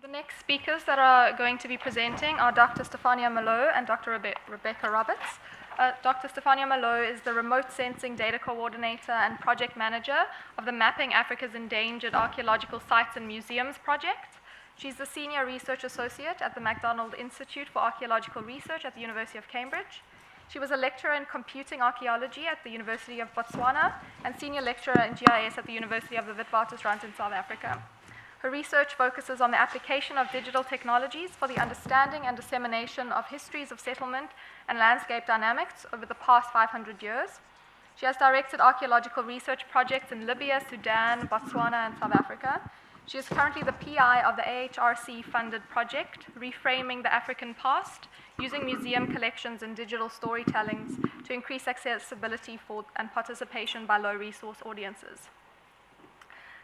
The next speakers that are going to be presenting are Dr. Stefania Merlo and Dr. Rebecca Roberts. Dr. Stefania Merlo is the Remote Sensing Data Coordinator and Project Manager of the Mapping Africa's Endangered Archaeological Sites and Museums project. She's the Senior Research Associate at the MacDonald Institute for Archaeological Research at the University of Cambridge. She was a lecturer in computing archaeology at the University of Botswana and senior lecturer in GIS at the University of the Witwatersrand in South Africa. Her research focuses on the application of digital technologies for the understanding and dissemination of histories of settlement and landscape dynamics over the past 500 years. She has directed archaeological research projects in Libya, Sudan, Botswana, and South Africa. She is currently the PI of the AHRC-funded project, Reframing the African Past, using museum collections and digital storytellings to increase accessibility for and participation by low-resource audiences.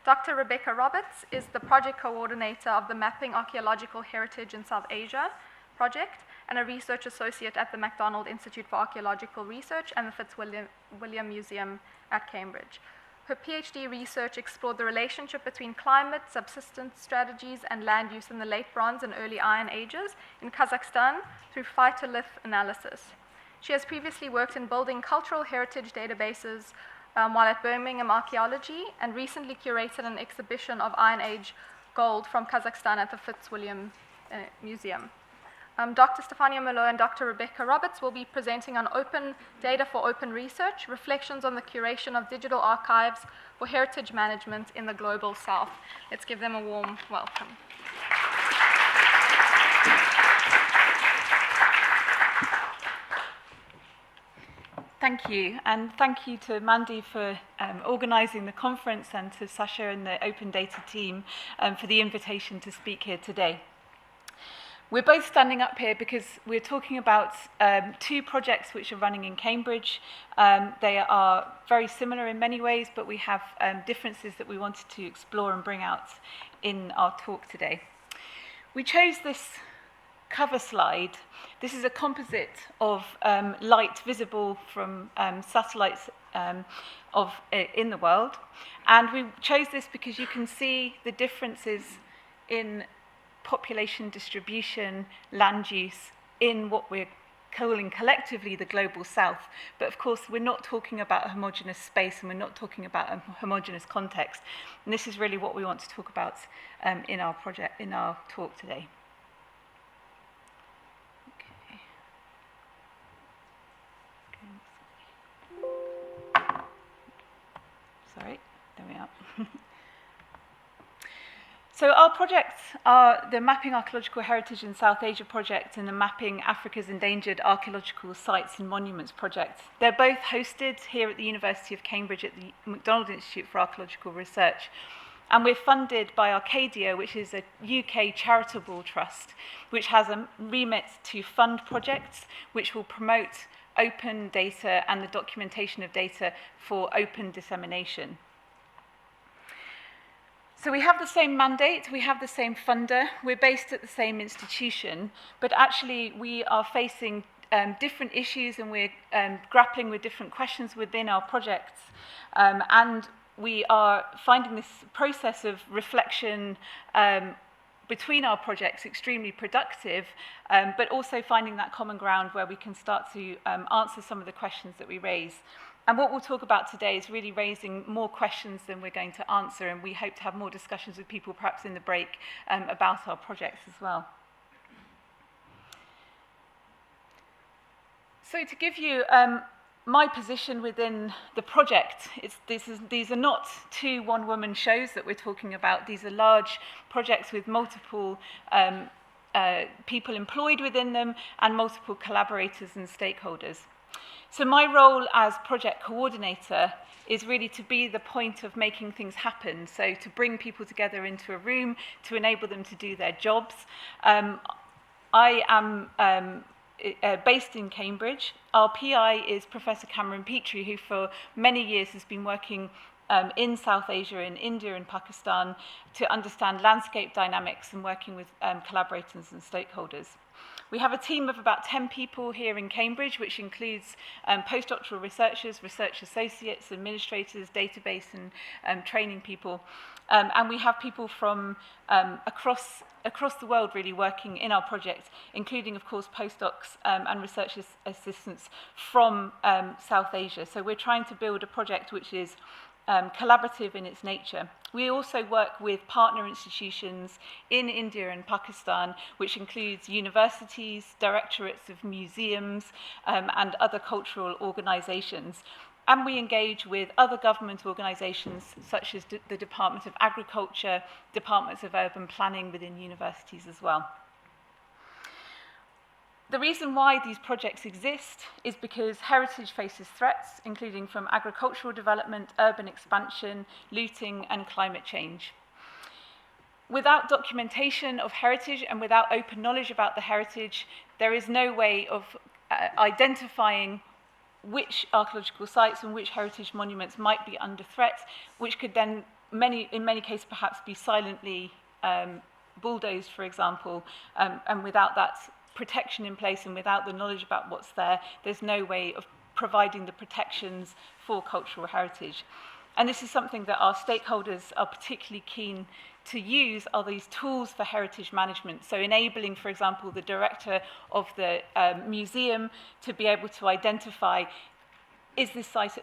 Dr. Rebecca Roberts is the project coordinator of the Mapping Archaeological Heritage in South Asia project and a research associate at the MacDonald Institute for Archaeological Research and the Fitzwilliam Museum at Cambridge. Her PhD research explored the relationship between climate, subsistence strategies, and land use in the late Bronze and early Iron Ages in Kazakhstan through phytolith analysis. She has previously worked in building cultural heritage databases while at Birmingham Archaeology, and recently curated an exhibition of Iron Age gold from Kazakhstan at the Fitzwilliam Museum. Dr. Stefania Merlo and Dr. Rebecca Roberts will be presenting on open data for open research, reflections on the curation of digital archives for heritage management in the global south. Let's give them a warm welcome. Thank you, and thank you to Mandy for organising the conference, and to Sasha and the Open Data team for the invitation to speak here today. We're both standing up here because we're talking about two projects which are running in Cambridge. They are very similar in many ways, but we have differences that we wanted to explore and bring out in our talk today. We chose this cover slide. This is a composite of light visible from satellites in the world. And we chose this because you can see the differences in population distribution, land use, in what we're calling collectively the global south. But of course, we're not talking about a homogeneous space, and we're not talking about a homogeneous context. And this is really what we want to talk about in our talk today. Sorry, there we are. So our projects are the Mapping Archaeological Heritage in South Asia project and the Mapping Africa's Endangered Archaeological Sites and Monuments project. They're both hosted here at the University of Cambridge at the MacDonald Institute for Archaeological Research. And we're funded by Arcadia, which is a UK charitable trust, which has a remit to fund projects which will promote open data and the documentation of data for open dissemination. So we have the same mandate, we have the same funder, we're based at the same institution, but actually we are facing different issues, and we're grappling with different questions within our projects. And we are finding this process of reflection between our projects extremely productive, but also finding that common ground where we can start to answer some of the questions that we raise. And what we'll talk about today is really raising more questions than we're going to answer, and we hope to have more discussions with people perhaps in the break about our projects as well. So to give you my position within the project, these are not two one-woman shows that we're talking about. These are large projects with multiple people employed within them and multiple collaborators and stakeholders. So my role as project coordinator is really to be the point of making things happen, so to bring people together into a room, to enable them to do their jobs. I am based in Cambridge. Our PI is Professor Cameron Petrie, who for many years has been working in South Asia, in India and Pakistan, to understand landscape dynamics and working with collaborators and stakeholders. We have a team of about 10 people here in Cambridge, which includes postdoctoral researchers, research associates, administrators, database and training people. And we have people from across the world really working in our project, including, of course, postdocs and research assistants from South Asia. So we're trying to build a project which is collaborative in its nature. We also work with partner institutions in India and Pakistan, which includes universities, directorates of museums, and other cultural organizations. And we engage with other government organizations, such as the Department of Agriculture, Departments of Urban Planning within universities as well. The reason why these projects exist is because heritage faces threats, including from agricultural development, urban expansion, looting, and climate change. Without documentation of heritage and without open knowledge about the heritage, there is no way of identifying which archaeological sites and which heritage monuments might be under threat, which could then, in many cases, perhaps be silently bulldozed, for example, and without that protection in place and without the knowledge about what's there, there's no way of providing the protections for cultural heritage. And this is something that our stakeholders are particularly keen to use, are these tools for heritage management. So enabling, for example, the director of the museum to be able to identify, is this site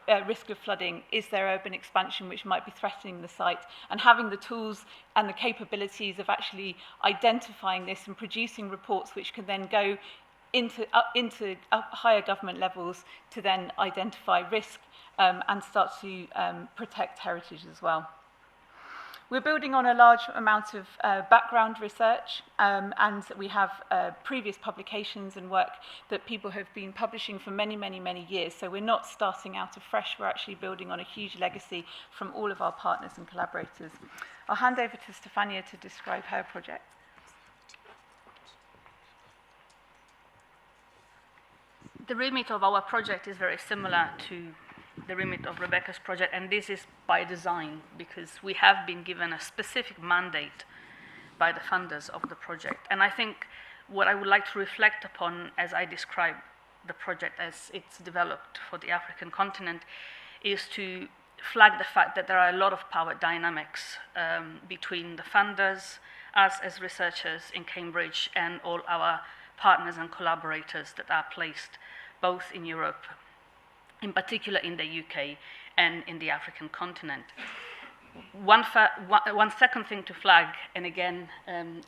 at risk of flooding? Is there urban expansion which might be threatening the site? And having the tools and the capabilities of actually identifying this and producing reports which can then go into higher government levels to then identify risk and start to protect heritage as well. We're building on a large amount of background research, and we have previous publications and work that people have been publishing for many, many, many years. So we're not starting out afresh, we're actually building on a huge legacy from all of our partners and collaborators. I'll hand over to Stefania to describe her project. The remit of our project is very similar to the remit of Rebecca's project, and this is by design because we have been given a specific mandate by the funders of the project. And I think what I would like to reflect upon as I describe the project as it's developed for the African continent is to flag the fact that there are a lot of power dynamics between the funders, us as researchers in Cambridge, and all our partners and collaborators that are placed both in Europe, in particular in the UK, and in the African continent. One second thing to flag, and again,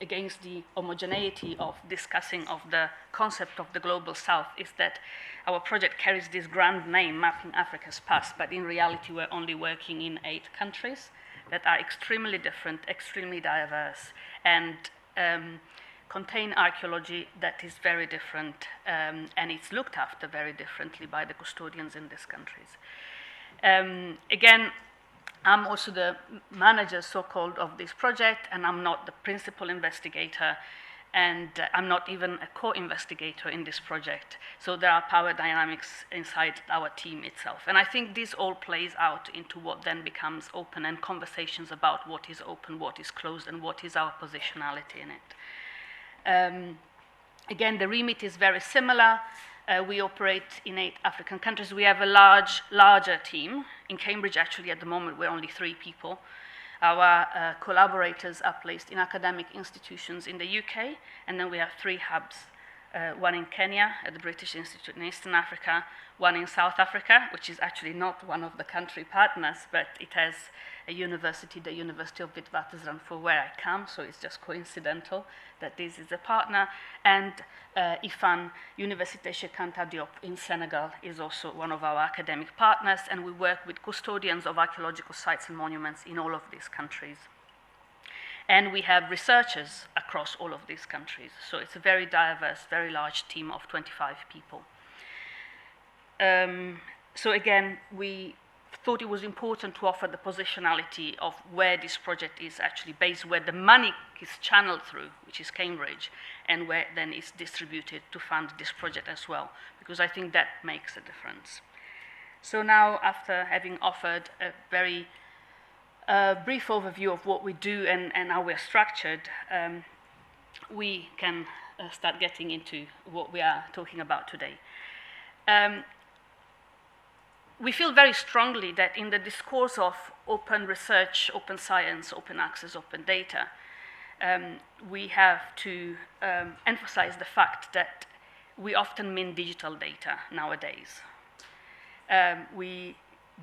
against the homogeneity of discussing of the concept of the Global South, is that our project carries this grand name, Mapping Africa's Past, but in reality we're only working in 8 countries that are extremely different, extremely diverse, and contain archaeology that is very different, and it's looked after very differently by the custodians in these countries. Again, I'm also the manager, so-called, of this project, and I'm not the principal investigator, and I'm not even a co-investigator in this project. So there are power dynamics inside our team itself. And I think this all plays out into what then becomes open and conversations about what is open, what is closed, and what is our positionality in it. Again, the remit is very similar. We operate in 8 African countries. We have a larger team. In Cambridge, actually, at the moment, we're only 3 people. Our collaborators are placed in academic institutions in the UK, and then we have 3 hubs, one in Kenya at the British Institute in Eastern Africa, one in South Africa, which is actually not one of the country partners, but it has a university, the University of Witwatersrand, for where I come, so it's just coincidental that this is a partner. And IFAN, Université Cheikh Anta Diop in Senegal, is also one of our academic partners, and we work with custodians of archaeological sites and monuments in all of these countries. And we have researchers across all of these countries, so it's a very diverse, very large team of 25 people. So again, we thought it was important to offer the positionality of where this project is actually based, where the money is channeled through, which is Cambridge, and where then it's distributed to fund this project as well, because I think that makes a difference. So now, after having offered a very brief overview of what we do and how we're structured, we can start getting into what we are talking about today. We feel very strongly that in the discourse of open research, open science, open access, open data, we have to emphasize the fact that we often mean digital data nowadays. We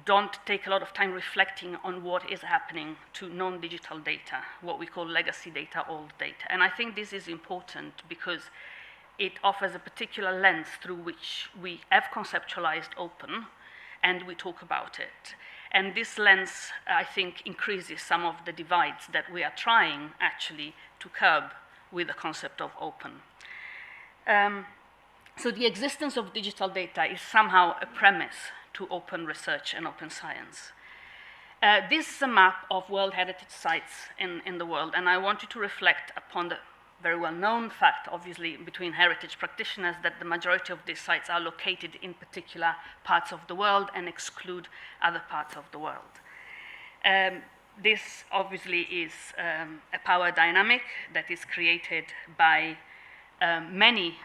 don't take a lot of time reflecting on what is happening to non-digital data, what we call legacy data, old data. And I think this is important because it offers a particular lens through which we have conceptualized open and we talk about it. And this lens, I think, increases some of the divides that we are trying actually to curb with the concept of open. So the existence of digital data is somehow a premise to open research and open science. This is a map of World Heritage Sites in the world, and I want you to reflect upon the very well-known fact, obviously, between heritage practitioners that the majority of these sites are located in particular parts of the world and exclude other parts of the world. This obviously is a power dynamic that is created by many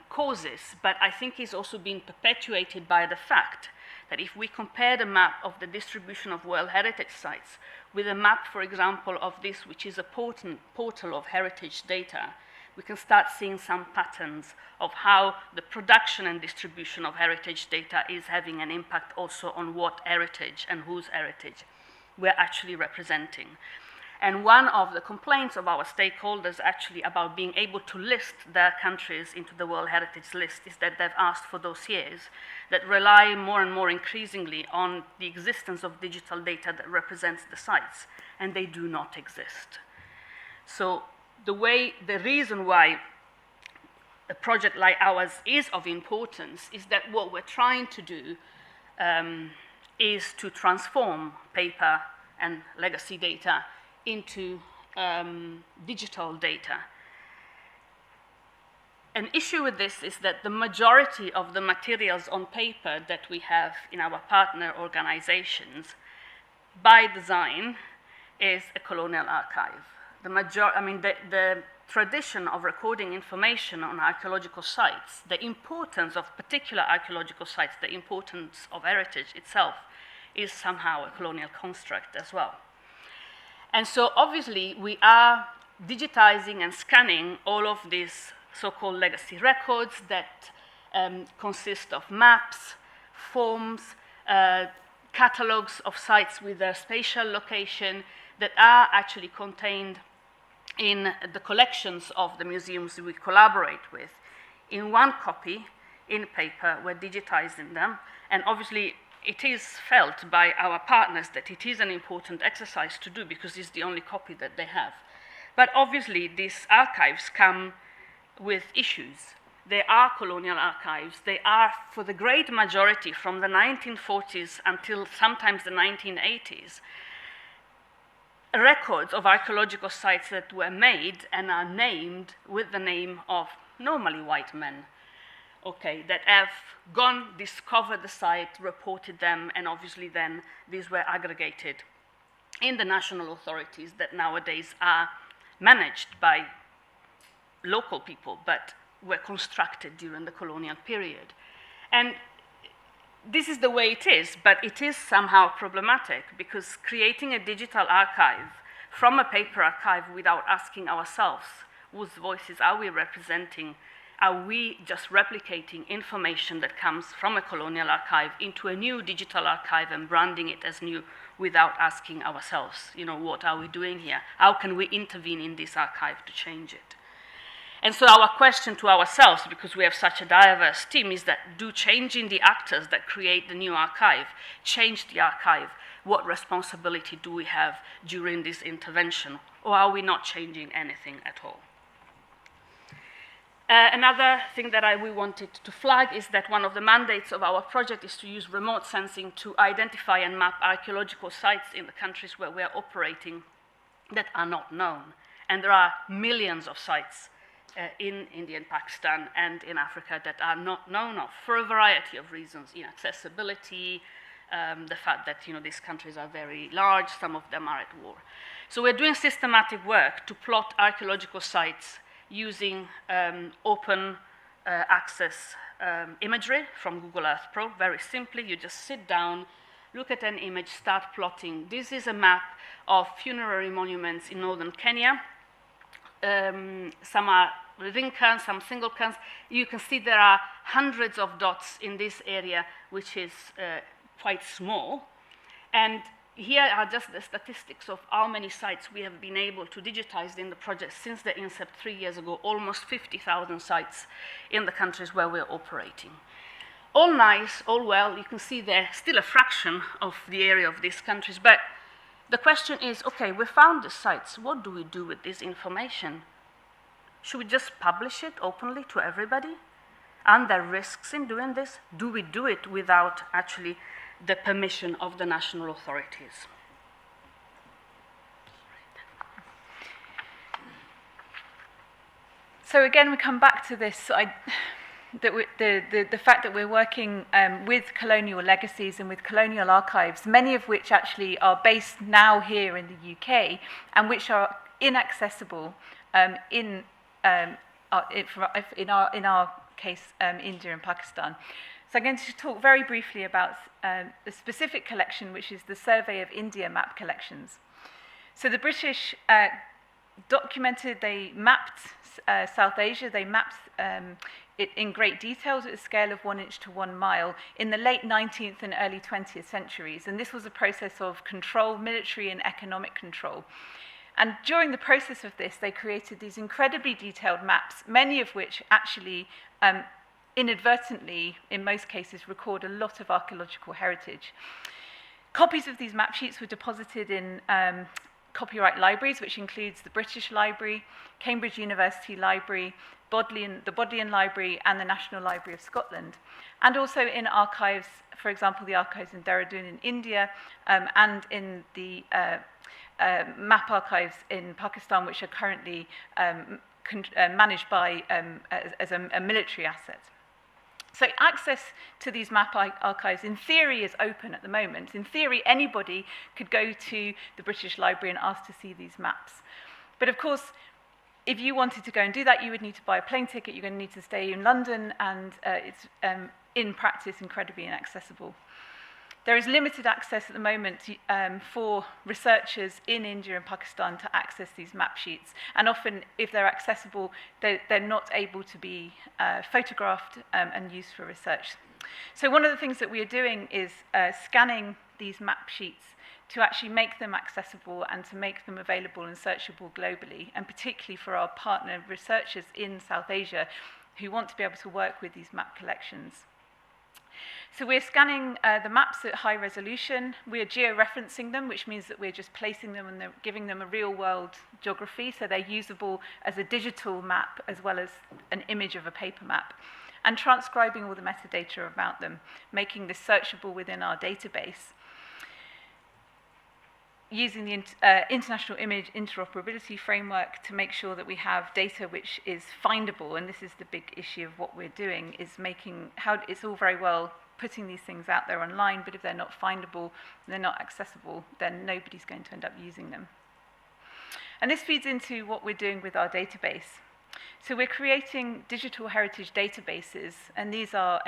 causes, but I think is also being perpetuated by the fact that if we compare the map of the distribution of World Heritage Sites with a map, for example, of this, which is a portal of heritage data, we can start seeing some patterns of how the production and distribution of heritage data is having an impact also on what heritage and whose heritage we're actually representing. And one of the complaints of our stakeholders actually about being able to list their countries into the World Heritage List is that they've asked for dossiers that rely more and more increasingly on the existence of digital data that represents the sites, and they do not exist. So the reason why a project like ours is of importance is that what we're trying to do is to transform paper and legacy data into digital data. An issue with this is that the majority of the materials on paper that we have in our partner organizations, by design, is a colonial archive. The tradition of recording information on archaeological sites, the importance of particular archaeological sites, the importance of heritage itself, is somehow a colonial construct as well. And so obviously we are digitizing and scanning all of these so-called legacy records that consist of maps, forms, catalogs of sites with their spatial location that are actually contained in the collections of the museums we collaborate with. In one copy, in paper, we're digitizing them, and obviously it is felt by our partners that it is an important exercise to do because it's the only copy that they have. But obviously these archives come with issues. They are colonial archives. They are, for the great majority, from the 1940s until sometimes the 1980s, records of archaeological sites that were made and are named with the name of normally white men, that have gone, discovered the site, reported them, and obviously then these were aggregated in the national authorities that nowadays are managed by local people, but were constructed during the colonial period. And this is the way it is, but it is somehow problematic because creating a digital archive from a paper archive without asking ourselves whose voices are we representing. Are we just replicating information that comes from a colonial archive into a new digital archive and branding it as new without asking ourselves, what are we doing here? How can we intervene in this archive to change it? And so our question to ourselves, because we have such a diverse team, is that do changing the actors that create the new archive change the archive? What responsibility do we have during this intervention? Or are we not changing anything at all? Another thing that we wanted to flag is that one of the mandates of our project is to use remote sensing to identify and map archaeological sites in the countries where we are operating that are not known. And there are millions of sites in India and Pakistan and in Africa that are not known of for a variety of reasons, inaccessibility, the fact that these countries are very large, some of them are at war. So we're doing systematic work to plot archaeological sites using open access imagery from Google Earth Pro. Very simply, you just sit down, look at an image, start plotting. This is a map of funerary monuments in northern Kenya. Some are ring cairns, some single cairns. You can see there are hundreds of dots in this area, which is quite small. And here are just the statistics of how many sites we have been able to digitize in the project since the incept 3 years ago, almost 50,000 sites in the countries where we're operating. All nice, all well, you can see there still a fraction of the area of these countries, but the question is, okay, we found the sites, what do we do with this information? Should we just publish it openly to everybody? Are there risks in doing this? Do we do it without actually the permission of the national authorities? So again, we come back to this, the fact that we're working with colonial legacies and with colonial archives, many of which actually are based now here in the UK and which are inaccessible in our case, India and Pakistan. So I'm going to talk very briefly about a specific collection, which is the Survey of India map collections. So the British documented, they mapped South Asia, they mapped it in great detail at a scale of 1 inch to 1 mile in the late 19th and early 20th centuries. And this was a process of control, military and economic control. And during the process of this, they created these incredibly detailed maps, many of which actually inadvertently, in most cases, record a lot of archaeological heritage. Copies of these map sheets were deposited in copyright libraries, which includes the British Library, Cambridge University Library, the Bodleian Library, and the National Library of Scotland, and also in archives, for example, the archives in Dehradun in India, and in the map archives in Pakistan, which are currently managed by as a military asset. So access to these map archives, in theory, is open at the moment. In theory, anybody could go to the British Library and ask to see these maps. But of course, if you wanted to go and do that, you would need to buy a plane ticket, you're going to need to stay in London, and it's, in practice, incredibly inaccessible. There is limited access at the moment for researchers in India and Pakistan to access these map sheets. And often, if they're accessible, they're not able to be photographed and used for research. So one of the things that we are doing is scanning these map sheets to actually make them accessible and to make them available and searchable globally, and particularly for our partner researchers in South Asia who want to be able to work with these map collections. So we're scanning the maps at high resolution. We're georeferencing them, which means that we're just placing them and giving them a real-world geography, so they're usable as a digital map as well as an image of a paper map, and transcribing all the metadata about them, making this searchable within our database. Using the International Image Interoperability Framework to make sure that we have data which is findable, and this is the big issue of what we're doing, is making how it's all very well putting these things out there online, but if they're not findable, they're not accessible, then nobody's going to end up using them. And this feeds into what we're doing with our database. So we're creating digital heritage databases, and these are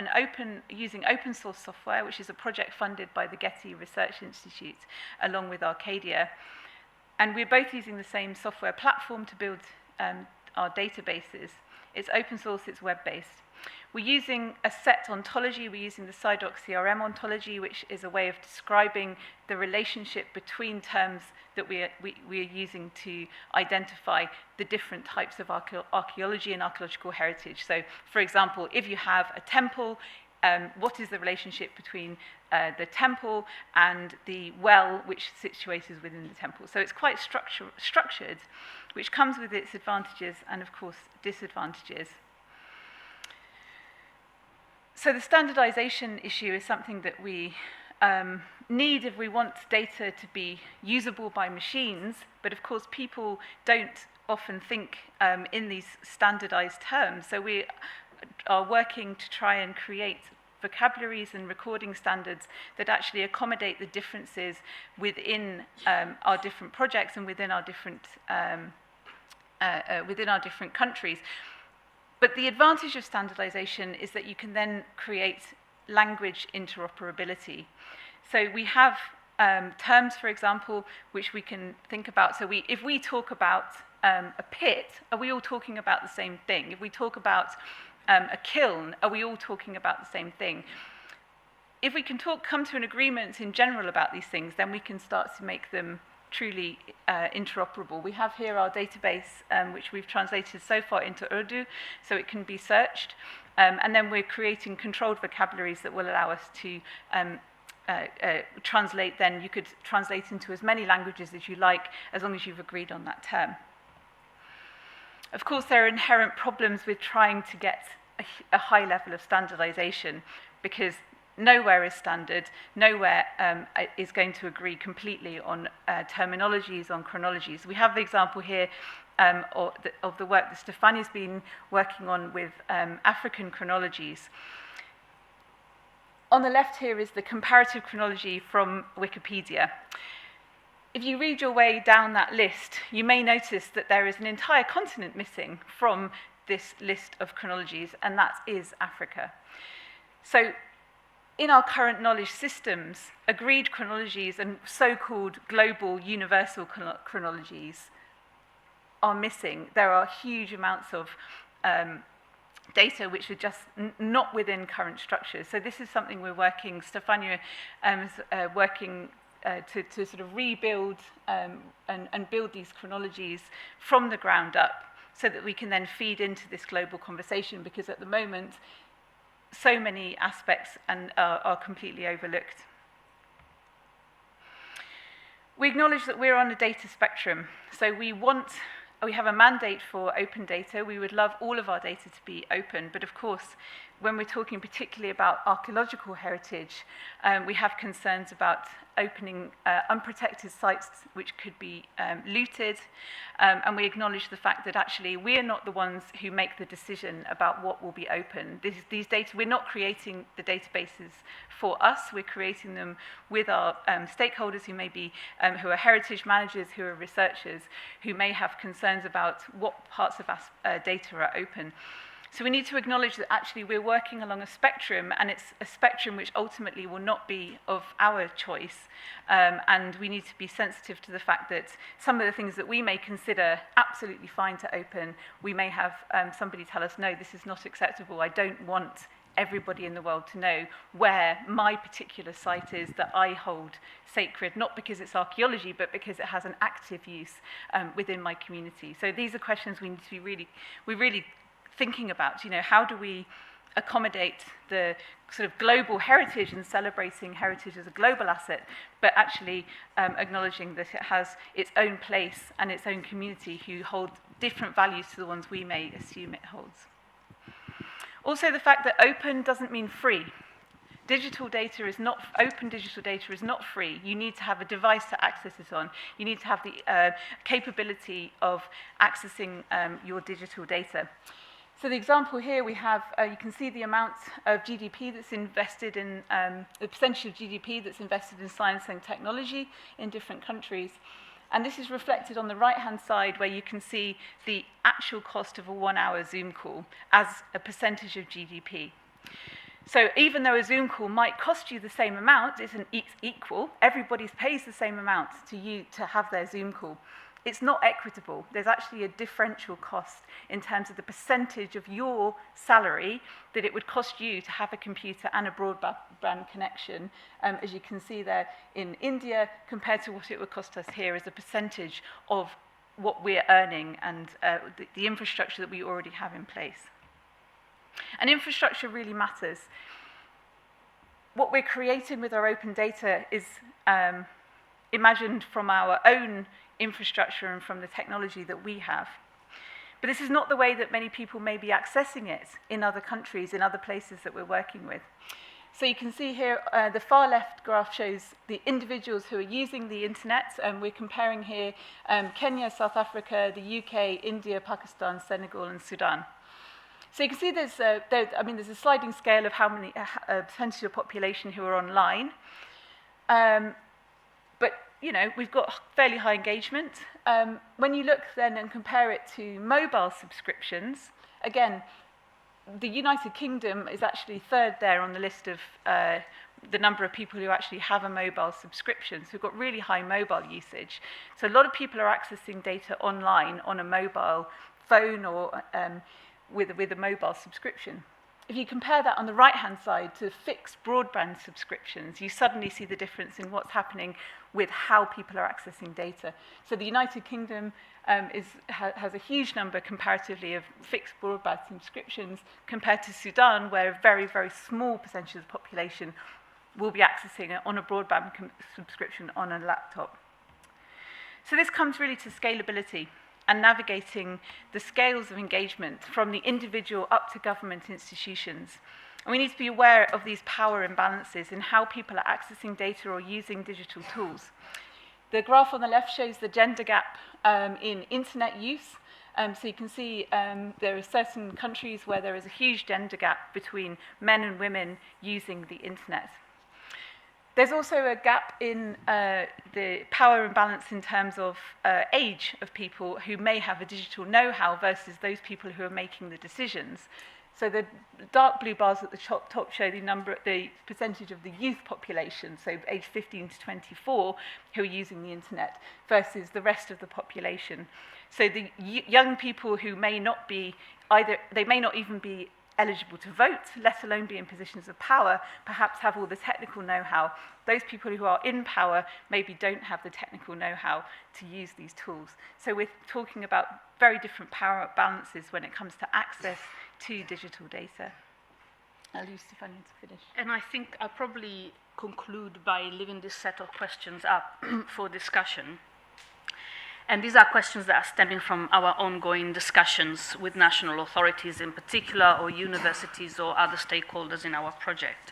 using open source software, which is a project funded by the Getty Research Institute, along with Arcadia. And we're both using the same software platform to build our databases. It's open source, it's web-based. We're using a set ontology. We're using the SciDoc CRM ontology, which is a way of describing the relationship between terms that we are using to identify the different types of archaeology and archaeological heritage. So, for example, if you have a temple, what is the relationship between the temple and the well which situated within the temple? So it's quite structured, which comes with its advantages and, of course, disadvantages. So the standardization issue is something that we need if we want data to be usable by machines, but of course people don't often think in these standardized terms. So we are working to try and create vocabularies and recording standards that actually accommodate the differences within our different projects and within our different different countries. But the advantage of standardization is that you can then create language interoperability. So we have terms, for example, which we can think about. So if we talk about a pit, are we all talking about the same thing? If we talk about a kiln, are we all talking about the same thing? If we can come to an agreement in general about these things, then we can start to make them truly interoperable. We have here our database, which we've translated so far into Urdu, so it can be searched. And then we're creating controlled vocabularies that will allow us to translate. Then you could translate into as many languages as you like, as long as you've agreed on that term. Of course, there are inherent problems with trying to get a high level of standardization, because nowhere is standard, nowhere is going to agree completely on terminologies, on chronologies. We have the example here of the work that Stefania's been working on with African chronologies. On the left here is the comparative chronology from Wikipedia. If you read your way down that list, you may notice that there is an entire continent missing from this list of chronologies, and that is Africa. So in our current knowledge systems, agreed chronologies and so-called global universal chronologies are missing. There are huge amounts of data which are just not within current structures. So this is something we're working, Stefania is working to sort of rebuild and build these chronologies from the ground up, so that we can then feed into this global conversation, because at the moment, so many aspects are completely overlooked. We acknowledge that we're on a data spectrum, so we have a mandate for open data. We would love all of our data to be open, but of course, when we're talking particularly about archaeological heritage, we have concerns about opening unprotected sites which could be looted, and we acknowledge the fact that actually we're not the ones who make the decision about what will be open. These data, we're not creating the databases for us, we're creating them with our stakeholders who may be, who are heritage managers, who are researchers, who may have concerns about what parts of data are open. So we need to acknowledge that actually we're working along a spectrum, and it's a spectrum which ultimately will not be of our choice. And we need to be sensitive to the fact that some of the things that we may consider absolutely fine to open, we may have somebody tell us, no, this is not acceptable. I don't want everybody in the world to know where my particular site is that I hold sacred, not because it's archaeology, but because it has an active use within my community. So these are questions we need to be really thinking about. You know, how do we accommodate the sort of global heritage and celebrating heritage as a global asset, but actually acknowledging that it has its own place and its own community who hold different values to the ones we may assume it holds. Also, the fact that open doesn't mean free. Digital data is not, open digital data is not free. You need to have a device to access it on. You need to have the capability of accessing your digital data. So the example here we have, you can see the amount of GDP that's invested in, the percentage of GDP that's invested in science and technology in different countries. And this is reflected on the right-hand side, where you can see the actual cost of a 1-hour Zoom call as a percentage of GDP. So even though a Zoom call might cost you the same amount, it's equal, everybody pays the same amount to have their Zoom call. It's not equitable. There's actually a differential cost in terms of the percentage of your salary that it would cost you to have a computer and a broadband connection, as you can see there in India, compared to what it would cost us here as a percentage of what we're earning and the infrastructure that we already have in place. And infrastructure really matters. What we're creating with our open data is imagined from our own infrastructure and from the technology that we have. But this is not the way that many people may be accessing it in other countries, in other places that we're working with. So you can see here, the far left graph shows the individuals who are using the internet, and we're comparing here Kenya, South Africa, the UK, India, Pakistan, Senegal, and Sudan. So you can see there's a sliding scale of how many percentage of population who are online. But you know, we've got fairly high engagement. When you look then and compare it to mobile subscriptions, again, the United Kingdom is actually third there on the list of the number of people who actually have a mobile subscription. So we've got really high mobile usage. So a lot of people are accessing data online on a mobile phone or with a mobile subscription. If you compare that on the right-hand side to fixed broadband subscriptions, you suddenly see the difference in what's happening with how people are accessing data. So the United Kingdom has a huge number comparatively of fixed broadband subscriptions compared to Sudan, where a very, very small percentage of the population will be accessing it on a broadband subscription on a laptop. So this comes really to scalability and navigating the scales of engagement from the individual up to government institutions. And we need to be aware of these power imbalances in how people are accessing data or using digital tools. The graph on the left shows the gender gap in internet use. So you can see there are certain countries where there is a huge gender gap between men and women using the internet. There's also a gap in the power imbalance in terms of age of people who may have a digital know-how versus those people who are making the decisions. So the dark blue bars at the top show the percentage of the youth population, so age 15 to 24, who are using the internet, versus the rest of the population. So the young people who may not be they may not even be eligible to vote, let alone be in positions of power, perhaps have all the technical know-how. Those people who are in power maybe don't have the technical know-how to use these tools. So we're talking about very different power balances when it comes to access to digital data. I'll leave Stefania to finish. And I think I'll probably conclude by leaving this set of questions up for discussion. And these are questions that are stemming from our ongoing discussions with national authorities in particular, or universities or other stakeholders in our project.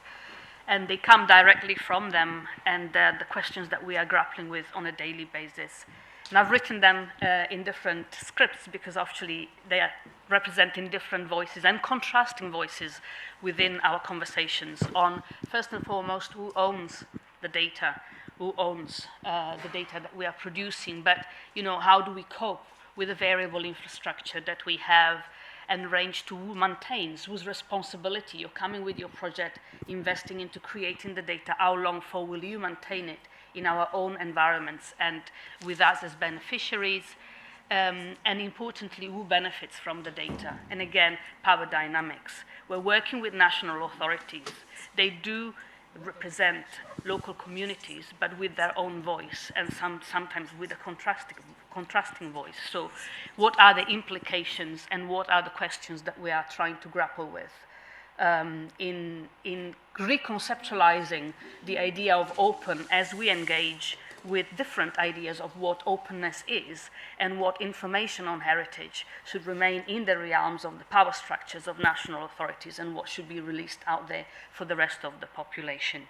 And they come directly from them, and they're the questions that we are grappling with on a daily basis. And I've written them in different scripts because actually they are representing different voices and contrasting voices within our conversations on, first and foremost, who owns the data, who owns the data that we are producing, but how do we cope with the variable infrastructure that we have and range to who maintains, whose responsibility. You're coming with your project, investing into creating the data, how long for will you maintain it in our own environments and with us as beneficiaries, and importantly, who benefits from the data. And again, power dynamics. We're working with national authorities. They do represent local communities, but with their own voice, and sometimes with a contrasting voice. So what are the implications and what are the questions that we are trying to grapple with in reconceptualizing the idea of open as we engage with different ideas of what openness is and what information on heritage should remain in the realms of the power structures of national authorities and what should be released out there for the rest of the population.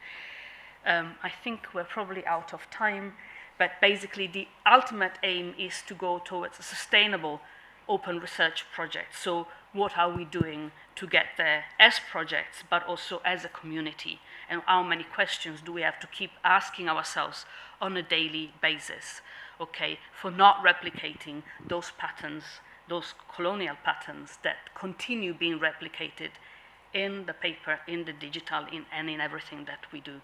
I think we're probably out of time, but basically the ultimate aim is to go towards a sustainable open research project. So what are we doing to get there as projects, but also as a community? And how many questions do we have to keep asking ourselves on a daily basis, okay, for not replicating those patterns, those colonial patterns that continue being replicated in the paper, in the digital, and in everything that we do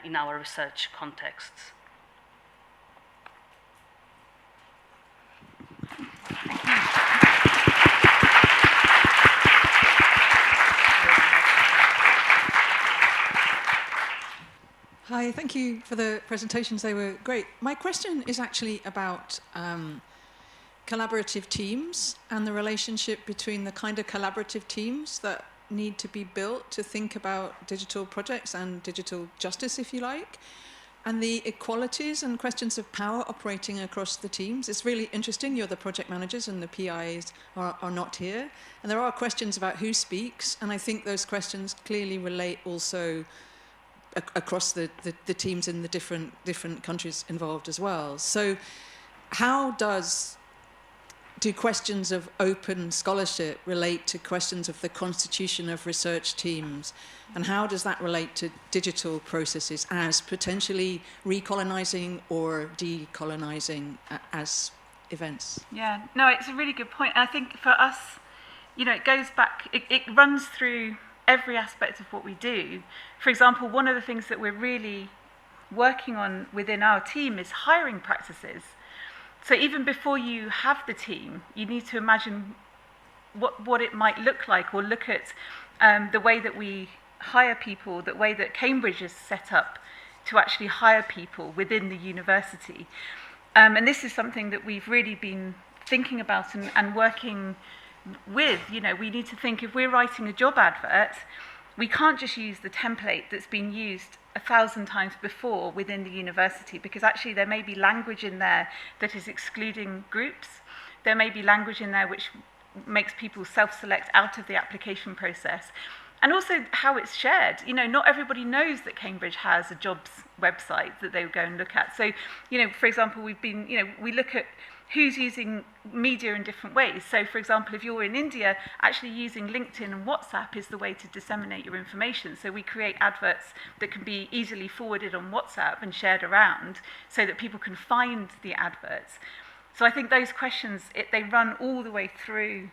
in our research contexts. Hi, thank you for the presentations. They were great. My question is actually about collaborative teams and the relationship between the kind of collaborative teams that need to be built to think about digital projects and digital justice, if you like, and the equalities and questions of power operating across the teams. It's really interesting. You're the project managers and the PIs are not here. And there are questions about who speaks, and I think those questions clearly relate also across the teams in the different countries involved as well. So how does do questions of open scholarship relate to questions of the constitution of research teams? And how does that relate to digital processes as potentially recolonizing or decolonizing as events? Yeah, no, it's a really good point. I think for us, you know, it goes back, it runs through every aspect of what we do. For example, one of the things that we're really working on within our team is hiring practices. So even before you have the team, you need to imagine what it might look like, or look at the way that we hire people, the way that Cambridge is set up to actually hire people within the university. And this is something that we've really been thinking about and working with. You know, we need to think, if we're writing a job advert, we can't just use the template that's been used 1,000 times before within the university, because actually there may be language in there that is excluding groups. There may be language in there which makes people self-select out of the application process. And also how it's shared. You know, not everybody knows that Cambridge has a jobs website that they would go and look at. So, you know, for example, we look at who's using media in different ways. So, for example, if you're in India, actually using LinkedIn and WhatsApp is the way to disseminate your information. So we create adverts that can be easily forwarded on WhatsApp and shared around so that people can find the adverts. So I think those questions, they run all the way through.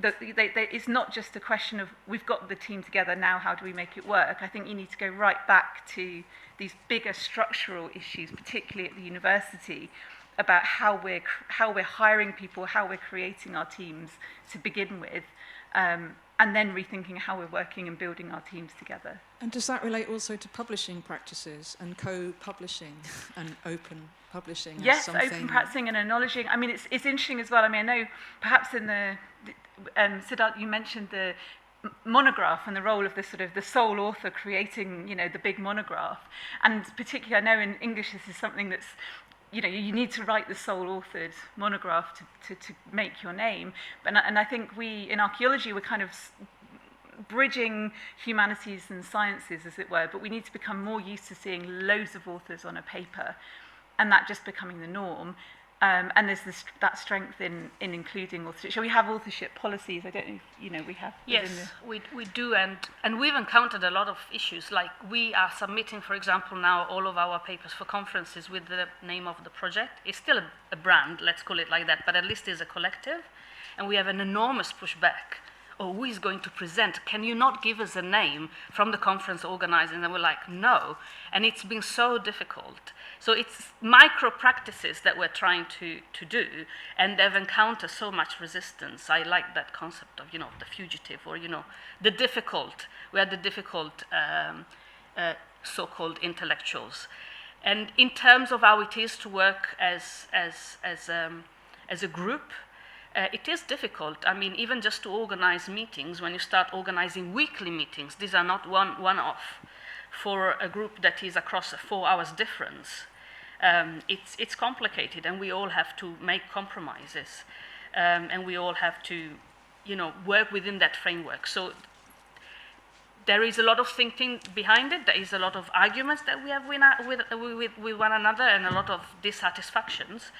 It's not just a question of, we've got the team together, now how do we make it work? I think you need to go right back to these bigger structural issues, particularly at the university, about how we're hiring people, how we're creating our teams to begin with, and then rethinking how we're working and building our teams together. And does that relate also to publishing practices and co-publishing and open publishing? Yes, as something... open practicing and acknowledging. I mean, it's interesting as well. I mean, I know perhaps in Siddharth, you mentioned the monograph and the role of the sort of the sole author creating, you know, the big monograph. And particularly, I know in English this is something that's, you know, you need to write the sole authored monograph to make your name. And I think in archaeology, we're kind of bridging humanities and sciences, as it were, but we need to become more used to seeing loads of authors on a paper, and that just becoming the norm. And there's that strength in including authorship. So we have authorship policies. I don't know if, you know, we have... Yes, we do, and we've encountered a lot of issues. Like, we are submitting, for example, now all of our papers for conferences with the name of the project. It's still a brand, let's call it like that, but at least it's a collective. And we have an enormous pushback. Oh, who is going to present? Can you not give us a name from the conference organizing? And we're like, no. And it's been so difficult. So it's micro practices that we're trying to do, and they've encountered so much resistance. I like that concept of, you know, the fugitive, or, you know, the difficult. We are the difficult so-called intellectuals. And in terms of how it is to work as a group, it is difficult. I mean, even just to organize meetings, when you start organizing weekly meetings, these are not one-off. For a group that is across a 4 hours difference, it's complicated, and we all have to make compromises, and we all have to, you know, work within that framework. So there is a lot of thinking behind it. There is a lot of arguments that we have with one another, and a lot of dissatisfactions.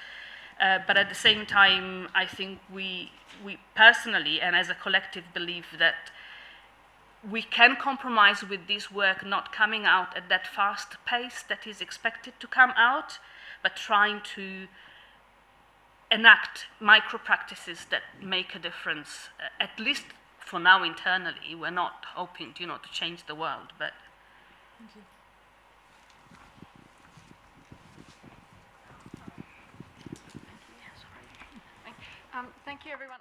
But at the same time, I think we personally and as a collective believe that we can compromise with this work not coming out at that fast pace that is expected to come out, but trying to enact micro practices that make a difference, at least for now internally. We're not hoping, you know, to change the world, but... Thank you. Thank you, everyone.